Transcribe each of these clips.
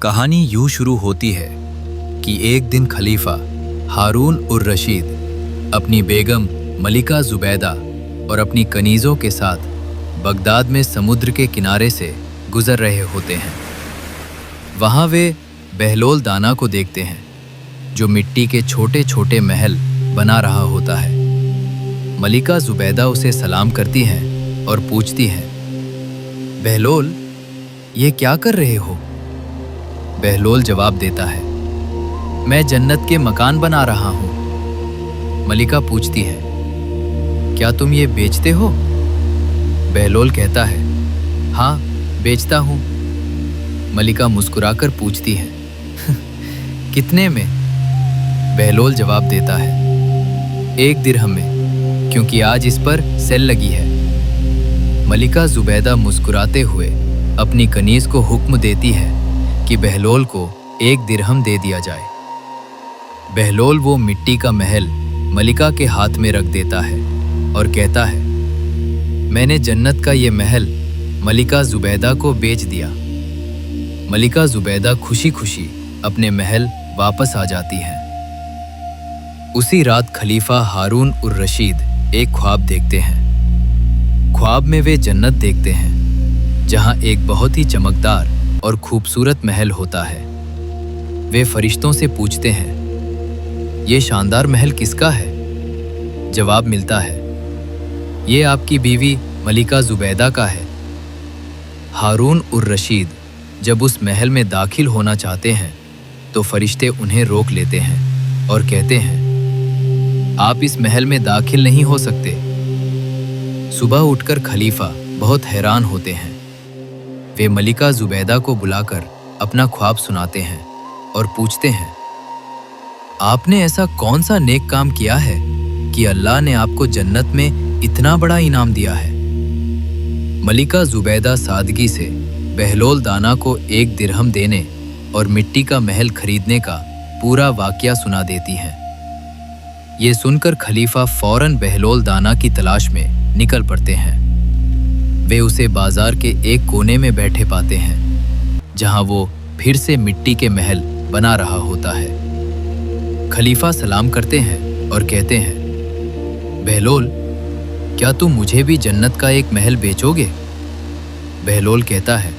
कहानी यूं शुरू होती है कि एक दिन खलीफा हारून उर रशीद अपनी बेगम मलिका जुबैदा और अपनी कनीज़ों के साथ बगदाद में समुद्र के किनारे से गुजर रहे होते हैं। वहाँ वे बहलोल दाना को देखते हैं जो मिट्टी के छोटे छोटे महल बना रहा होता है। मलिका जुबैदा उसे सलाम करती हैं और पूछती हैं, बहलोल, ये क्या कर रहे हो? बहलोल जवाब देता है, मैं जन्नत के मकान बना रहा हूँ। मलिका पूछती है, क्या तुम ये बेचते हो? बहलोल कहता है, हाँ, बेचता हूँ। मलिका मुस्कुराकर पूछती है, कितने में? बहलोल जवाब देता है, 1 दिरहम में, क्योंकि आज इस पर सेल लगी है। मलिका जुबैदा मुस्कुराते हुए अपनी कनीज को हुक्म देती है कि बहलोल को 1 दिरहम दे दिया जाए। बहलोल वो मिट्टी का महल मलिका के हाथ में रख देता है और कहता है, मैंने जन्नत का ये महल मलिका जुबैदा को बेच दिया। मलिका जुबैदा खुशी खुशी अपने महल वापस आ जाती है। उसी रात खलीफा हारून उर रशीद एक ख्वाब देखते हैं। ख्वाब में वे जन्नत देखते हैं जहां एक बहुत ही चमकदार और खूबसूरत महल होता है। वे फरिश्तों से पूछते हैं, ये शानदार महल किसका है? जवाब मिलता है, ये आपकी बीवी मलिका जुबैदा का है। हारून उर रशीद जब उस महल में दाखिल होना चाहते हैं तो फरिश्ते उन्हें रोक लेते हैं और कहते हैं, आप इस महल में दाखिल नहीं हो सकते। सुबह उठकर खलीफा बहुत हैरान होते हैं। वे मलिका जुबैदा को बुलाकर अपना ख्वाब सुनाते हैं और पूछते हैं, आपने ऐसा कौन सा नेक काम किया है कि अल्लाह ने आपको जन्नत में इतना बड़ा इनाम दिया है? मलिका जुबैदा सादगी से बहलोल दाना को 1 दिरहम देने और मिट्टी का महल खरीदने का पूरा वाकया सुना देती हैं। ये सुनकर खलीफा फौरन बहलोल दाना की तलाश में निकल पड़ते हैं। वे उसे बाजार के एक कोने में बैठे पाते हैं जहां वो फिर से मिट्टी के महल बना रहा होता है। खलीफा सलाम करते हैं और कहते हैं, बहलोल, क्या तुम मुझे भी जन्नत का एक महल बेचोगे? बहलोल कहता है,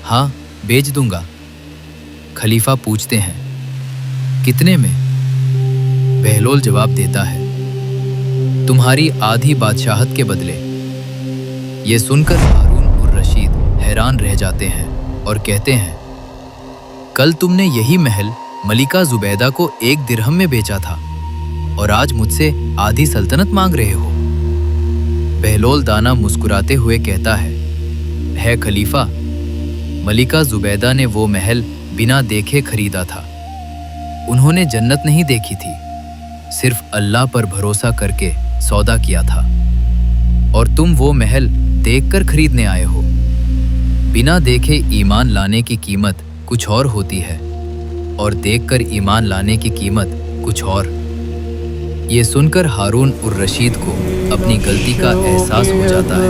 हाँ, बेच दूंगा। खलीफा पूछते हैं, कितने में? बहलोल जवाब देता है, तुम्हारी आधी बादशाहत के बदले। ये सुनकर हारून उर रशीद हैरान रह जाते हैं और कहते हैं, कल तुमने यही महल मलिका जुबैदा को 1 दिरहम में बेचा था और आज मुझसे आधी सल्तनत मांग रहे हो। बहलोल दाना मुस्कुराते हुए कहता है खलीफा, मलिका जुबैदा ने वो महल बिना देखे खरीदा था। उन्होंने जन्नत नहीं देखी थी, सिर्फ अल्लाह पर भरोसा करके सौदा किया था। और तुम वो महल देखकर खरीदने आए हो। बिना देखे ईमान लाने की कीमत कुछ और होती है और देखकर ईमान लाने की कीमत कुछ और। ये सुनकर हारून उर रशीद को अपनी गलती का एहसास हो जाता है।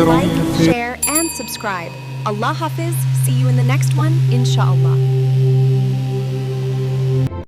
Like, share and subscribe. Allah Hafiz. See you in the next one, inshallah.